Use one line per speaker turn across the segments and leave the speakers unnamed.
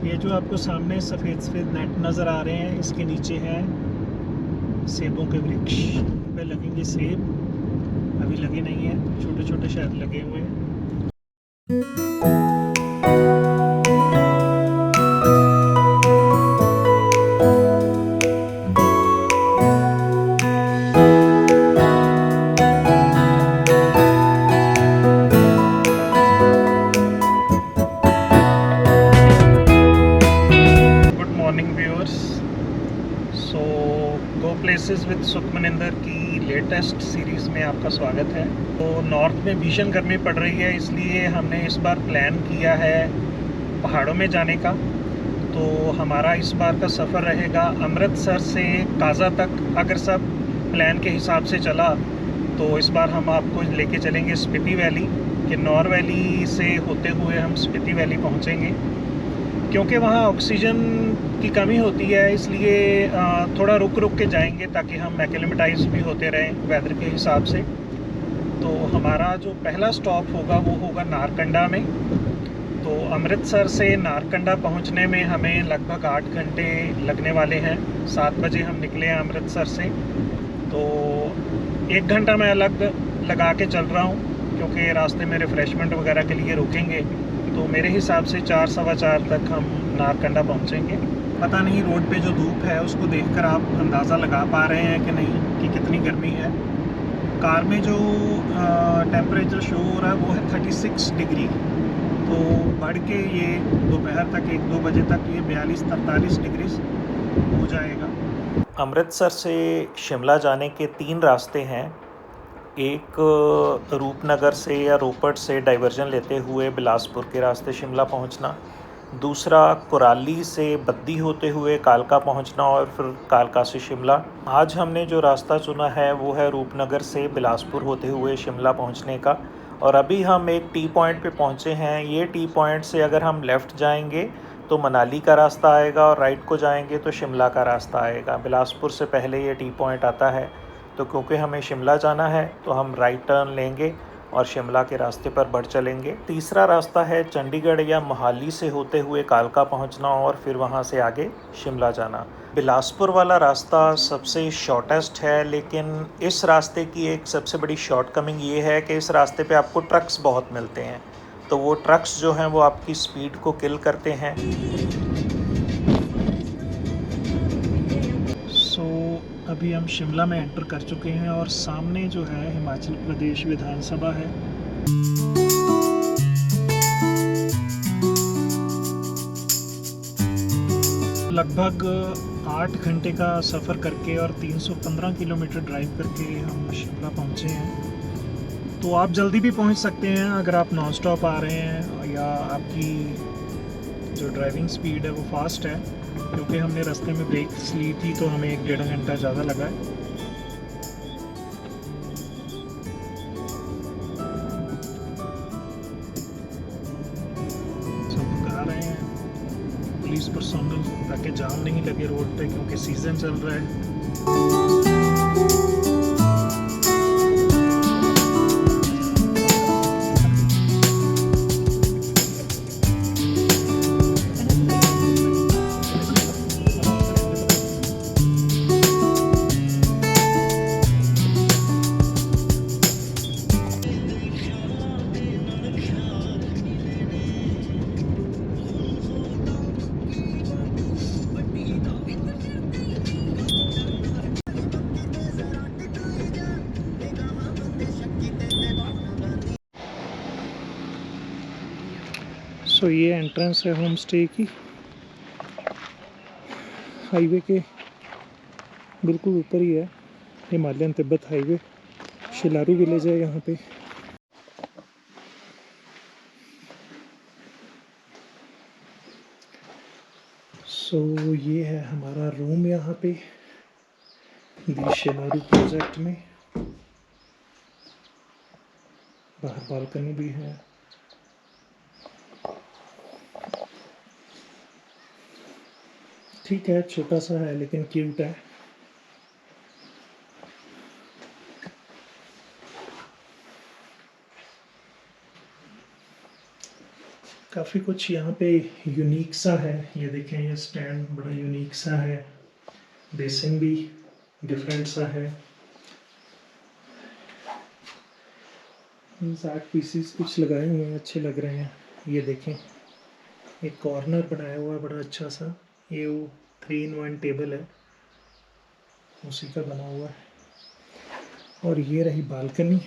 ये जो आपको सामने सफ़ेद सफ़ेद नेट नज़र आ रहे हैं, इसके नीचे है सेबों के वृक्ष। इन पे लगेंगे सेब, अभी लगे नहीं हैं, छोटे छोटे शायद लगे हुए हैं। Good morning viewers. So go places with Sukhmaninder की लेटेस्ट सीरीज़ में आपका स्वागत है। तो नॉर्थ में भीषण गर्मी पड़ रही है, इसलिए हमने इस बार प्लान किया है पहाड़ों में जाने का। तो हमारा इस बार का सफ़र रहेगा अमृतसर से काज़ा तक। अगर सब प्लान के हिसाब से चला तो इस बार हम आपको लेके चलेंगे स्पीति वैली। किन्नौर वैली से होते हुए हम स्पीति वैली पहुँचेंगे, क्योंकि वहाँ ऑक्सीजन की कमी होती है, इसलिए थोड़ा रुक रुक के जाएंगे ताकि हम एक्लेमेटाइज भी होते रहें वेदर के हिसाब से। तो हमारा जो पहला स्टॉप होगा वो होगा नारकंडा में। तो अमृतसर से नारकंडा पहुँचने में हमें लगभग 8 घंटे लगने वाले हैं। 7 बजे हम निकले हैं अमृतसर से। तो 1 घंटा मैं अलग लगा के चल रहा हूँ, क्योंकि रास्ते में रिफ़्रेशमेंट वगैरह के लिए रुकेंगे। तो मेरे हिसाब से 4 सवा 4 तक हम नारकंडा पहुँचेंगे। पता नहीं रोड पे जो धूप है उसको देखकर आप अंदाज़ा लगा पा रहे हैं कि नहीं कि कितनी गर्मी है। कार में जो टेम्परेचर शो हो रहा है वो है 36 डिग्री। तो बढ़ के ये दोपहर तक 1-2 बजे तक ये 42-43 डिग्री हो जाएगा। अमृतसर से शिमला जाने के 3 रास्ते हैं। एक रूपनगर से या रोपड़ से डाइवर्जन लेते हुए बिलासपुर के रास्ते शिमला पहुंचना, दूसरा कुराली से बद्दी होते हुए कालका पहुंचना और फिर कालका से शिमला। आज हमने जो रास्ता चुना है वो है रूपनगर से बिलासपुर होते हुए शिमला पहुंचने का। और अभी हम एक टी पॉइंट पे पहुंचे हैं। ये टी पॉइंट से अगर हम लेफ़्ट जाएंगे तो मनाली का रास्ता आएगा और राइट को जाएंगे तो शिमला का रास्ता आएगा। बिलासपुर से पहले ये टी पॉइंट आता है। तो क्योंकि हमें शिमला जाना है तो हम राइट टर्न लेंगे और शिमला के रास्ते पर बढ़ चलेंगे। तीसरा रास्ता है चंडीगढ़ या मोहाली से होते हुए कालका पहुंचना और फिर वहां से आगे शिमला जाना। बिलासपुर वाला रास्ता सबसे शॉर्टेस्ट है, लेकिन इस रास्ते की एक सबसे बड़ी शॉर्टकमिंग ये है कि इस रास्ते पे आपको ट्रक्स बहुत मिलते हैं। तो वो ट्रक्स जो हैं वो आपकी स्पीड को किल करते हैं। अभी हम शिमला में एंटर कर चुके हैं और सामने जो है हिमाचल प्रदेश विधानसभा है। लगभग 8 घंटे का सफ़र करके और 315 किलोमीटर ड्राइव करके हम शिमला पहुंचे हैं। तो आप जल्दी भी पहुंच सकते हैं अगर आप नॉन स्टॉप आ रहे हैं, या आपकी जो ड्राइविंग स्पीड है वो फास्ट है। क्योंकि हमने रास्ते में ब्रेक्स ली थी तो हमें 1-1.5 घंटा ज़्यादा लगा है। सब आ रहे हैं पुलिस पर्सनल ताकि जाम नहीं लगे रोड पे, क्योंकि सीज़न चल रहा है। सो ये एंट्रेंस है होम स्टे की। हाईवे के बिल्कुल ऊपर ही है, Himalayan Tibet highway. Shilaru village है यहाँ पे। सो ये है हमारा रूम यहाँ पे दी शिलारू प्रोजेक्ट में। बाहर बालकनी भी है। ठीक है, छोटा सा है लेकिन क्यूट है। काफ़ी कुछ यहाँ पे यूनिक सा है। ये देखें, ये स्टैंड बड़ा यूनिक सा है, बेसिन भी डिफरेंट सा है। आर्ट पीसीस कुछ लगाए हुए हैं, अच्छे लग रहे हैं। ये देखें, एक कॉर्नर बनाया हुआ है बड़ा अच्छा सा। ये वो 3-in-1 टेबल है, उसी का बना हुआ है। और ये रही बालकनी,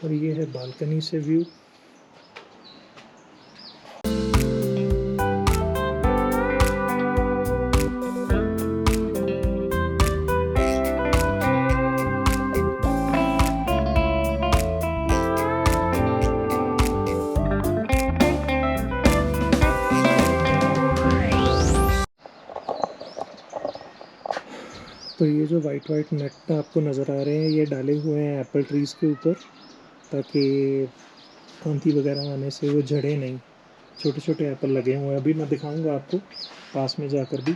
और ये है बालकनी से व्यू। तो ये जो वाइट वाइट नेट आपको नज़र आ रहे हैं, ये डाले हुए हैं एप्पल ट्रीज़ के ऊपर, ताकि आंधी वगैरह आने से वो झड़े नहीं। छोटे छोटे एप्पल लगे हुए हैं, अभी मैं दिखाऊंगा आपको पास में जाकर भी।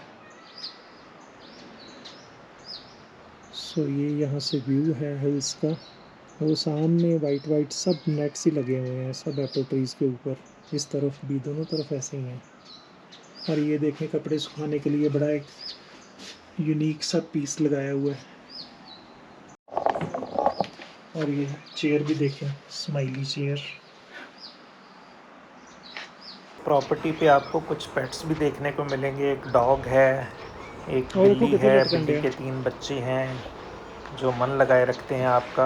सो ये यहाँ से व्यू है हिल्स का। वो सामने वाइट वाइट सब नेट्स ही लगे हुए हैं, सब एप्पल ट्रीज़ के ऊपर। इस तरफ भी, दोनों तरफ ऐसे ही हैं। और ये देखें, कपड़े सुखाने के लिए बड़ा एक यूनिक सा पीस लगाया हुआ है। और ये चेयर भी देखें, स्माइली चेयर। प्रॉपर्टी पे आपको कुछ पेट्स भी देखने को मिलेंगे। एक डॉग है, एक बिल्ली है, बिल्ली के 3 बच्चे हैं जो मन लगाए रखते हैं आपका।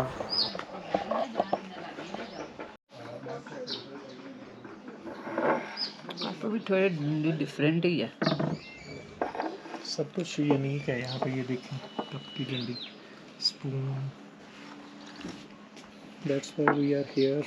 आपको भी थोड़े डिफरेंट ही है,
सब कुछ यूनिक है यहाँ पे। ये देखें, कप की डंडी, spoon. That's why we are here.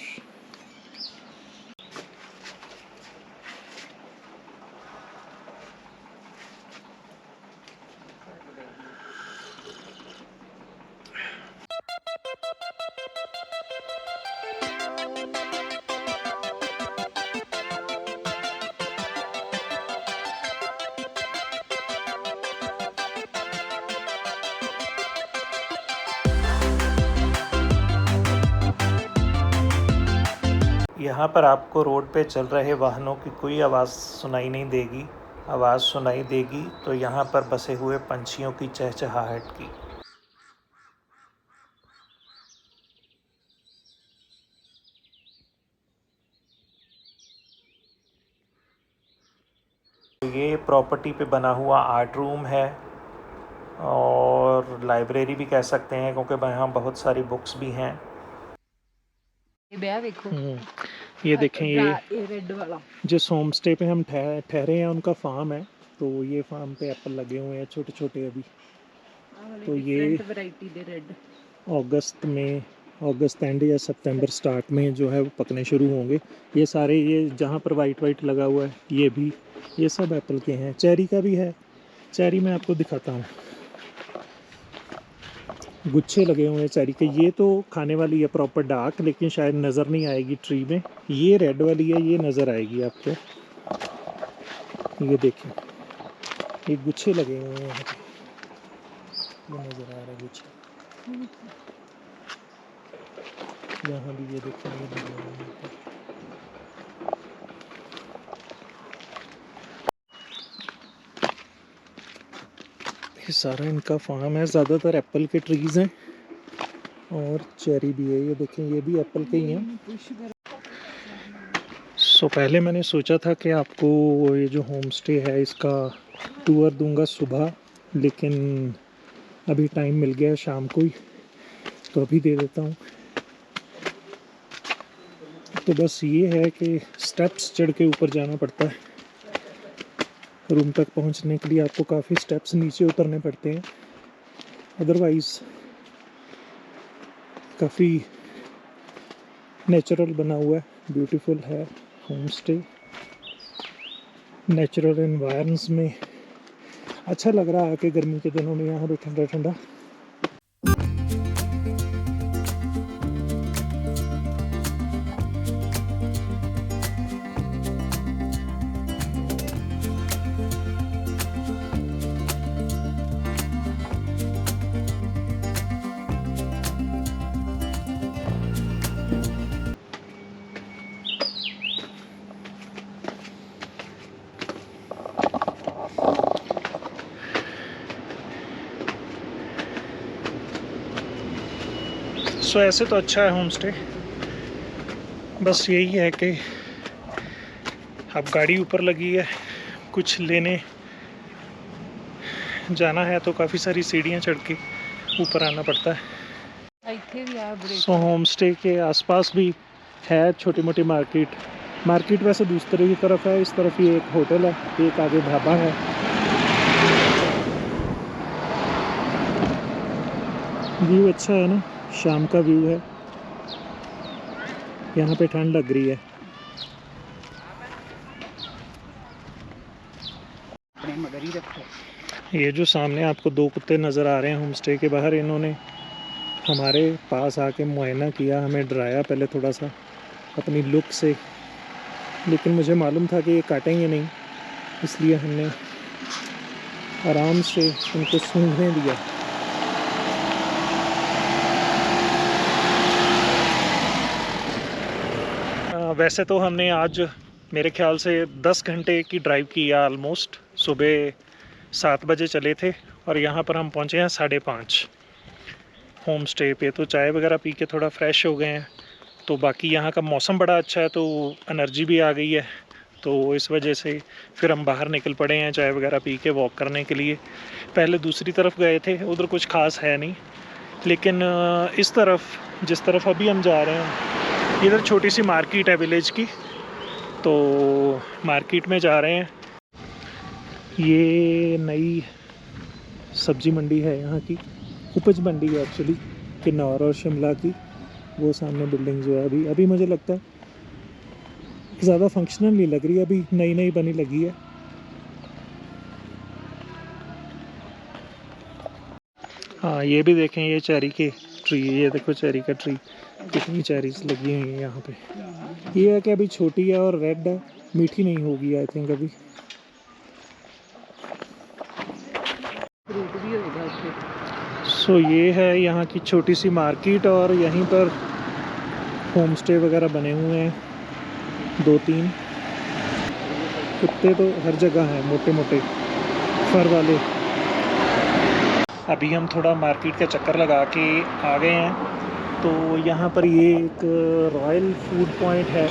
यहाँ पर आपको रोड पे चल रहे वाहनों की कोई आवाज़ सुनाई नहीं देगी। आवाज़ सुनाई देगी तो यहाँ पर बसे हुए पंछियों की चहचहाहट की। ये प्रॉपर्टी पे बना हुआ आर्ट रूम है और लाइब्रेरी भी कह सकते हैं, क्योंकि यहाँ बहुत सारी बुक्स भी हैं। ये देखें, ये
रेड वाला
जिस होम स्टे पे हम ठहरे हैं उनका फार्म है। तो ये फार्म पे एप्पल लगे हुए हैं छोटे छोटे अभी। तो ये
variety they red
August and या सितंबर स्टार्ट में जो है वो पकने शुरू होंगे। ये सारे, ये जहाँ पर वाइट वाइट लगा हुआ है, ये भी, ये सब एप्पल के हैं। चेरी का भी है, चेरी मैं आपको दिखाता हूँ। गुच्छे लगे हुए हैं चेरी के। ये तो खाने वाली है प्रॉपर डार्क, लेकिन शायद नज़र नहीं आएगी ट्री में। ये रेड वाली है, ये नज़र आएगी आपको। ये देखें, ये गुच्छे लगे हुए हैं यहाँ पे, ये नज़र आ रहा है गुच्छे। यहाँ भी ये देखें, ये लगे हुए हैं। ये सारा इनका फार्म है, ज़्यादातर एप्पल के ट्रीज़ हैं और चेरी भी है। ये देखें, ये भी एप्पल के ही हैं। सो पहले मैंने सोचा था कि आपको ये जो होम स्टे है इसका टूर दूंगा सुबह, लेकिन अभी टाइम मिल गया शाम को ही, तो अभी दे देता हूँ। तो बस ये है कि स्टेप्स चढ़ के ऊपर जाना पड़ता है। रूम तक पहुंचने के लिए आपको काफ़ी स्टेप्स नीचे उतरने पड़ते हैं। अदरवाइज़ काफ़ी नेचुरल बना हुआ है, ब्यूटीफुल है होम स्टे। नेचुरल एनवायरनमेंट्स में अच्छा लग रहा है कि गर्मी के दिनों में यहाँ पे ठंडा ठंडा। सो ऐसे तो अच्छा है होम स्टे, बस यही है कि अब गाड़ी ऊपर लगी है, कुछ लेने जाना है तो काफ़ी सारी सीढ़ियाँ चढ़ के ऊपर आना पड़ता है। सो होम स्टे के आसपास भी है छोटी मोटी मार्केट वैसे दूसरी की तरफ है, इस तरफ ही एक होटल है, एक आगे ढाबा है। व्यू अच्छा है ना, शाम का व्यू है, यहाँ पे ठंड लग रही है। ये जो सामने आपको दो कुत्ते नज़र आ रहे हैं होम स्टे के बाहर, इन्होंने हमारे पास आके मुआयना किया, हमें डराया पहले थोड़ा सा अपनी लुक से, लेकिन मुझे मालूम था कि ये काटेंगे नहीं, इसलिए हमने आराम से उनको सूंघने दिया। वैसे तो हमने आज मेरे ख्याल से 10 घंटे की ड्राइव की है ऑलमोस्ट। सुबह 7 बजे चले थे और यहाँ पर हम पहुँचे हैं 5:30 होम स्टे पे। तो चाय वगैरह पी के थोड़ा फ्रेश हो गए हैं, तो बाकी यहाँ का मौसम बड़ा अच्छा है, तो एनर्जी भी आ गई है, तो इस वजह से फिर हम बाहर निकल पड़े हैं चाय वगैरह पी के वॉक करने के लिए। पहले दूसरी तरफ गए थे, उधर कुछ खास है नहीं, लेकिन इस तरफ जिस तरफ अभी हम जा रहे हैं, इधर छोटी सी मार्केट है विलेज की, तो मार्केट में जा रहे हैं। ये नई सब्जी मंडी है यहाँ की, उपज मंडी है एक्चुअली, किन्नौर और शिमला की। वो सामने बिल्डिंग जो है अभी मुझे लगता है ज़्यादा फंक्शनल नहीं लग रही, अभी नई बनी लगी है। हाँ, ये भी देखें, ये चेरी के ट्री, ये देखो चेरी का ट्री, कितनी चेरीज लगी हुई हैं यहाँ पे। ये है कि अभी छोटी है और रेड है, मीठी नहीं होगी आई थिंक अभी। सो ये है यहाँ की छोटी सी मार्केट, और यहीं पर होम स्टे वगैरह बने हुए हैं 2-3। कुत्ते तो हर जगह हैं, मोटे मोटे फर वाले। अभी हम थोड़ा मार्केट का चक्कर लगा के आ गए हैं, तो यहाँ पर ये एक रॉयल फूड पॉइंट है,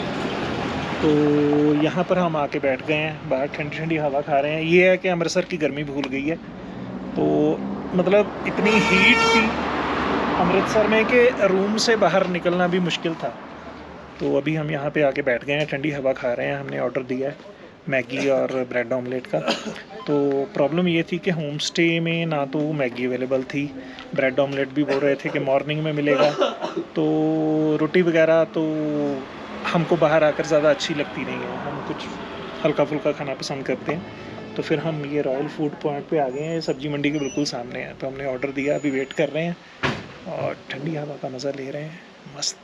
तो यहाँ पर हम आके बैठ गए हैं, बाहर ठंडी ठंडी हवा खा रहे हैं। ये है कि अमृतसर की गर्मी भूल गई है, तो मतलब इतनी हीट थी अमृतसर में कि रूम से बाहर निकलना भी मुश्किल था। तो अभी हम यहाँ पे आके बैठ गए हैं, ठंडी हवा खा रहे हैं। हमने ऑर्डर दिया है मैगी और ब्रेड ऑमलेट का। तो प्रॉब्लम ये थी कि होम स्टे में ना तो मैगी अवेलेबल थी, ब्रेड ऑमलेट भी बोल रहे थे कि मॉर्निंग में मिलेगा, तो रोटी वगैरह तो हमको बाहर आकर ज़्यादा अच्छी लगती नहीं है, हम कुछ हल्का फुल्का खाना पसंद करते हैं। तो फिर हम ये रॉयल फूड पॉइंट पे आ गए हैं, सब्जी मंडी के बिल्कुल सामने है। तो हमने ऑर्डर दिया, अभी वेट कर रहे हैं और ठंडी हवा का मज़ा ले रहे हैं, मस्त।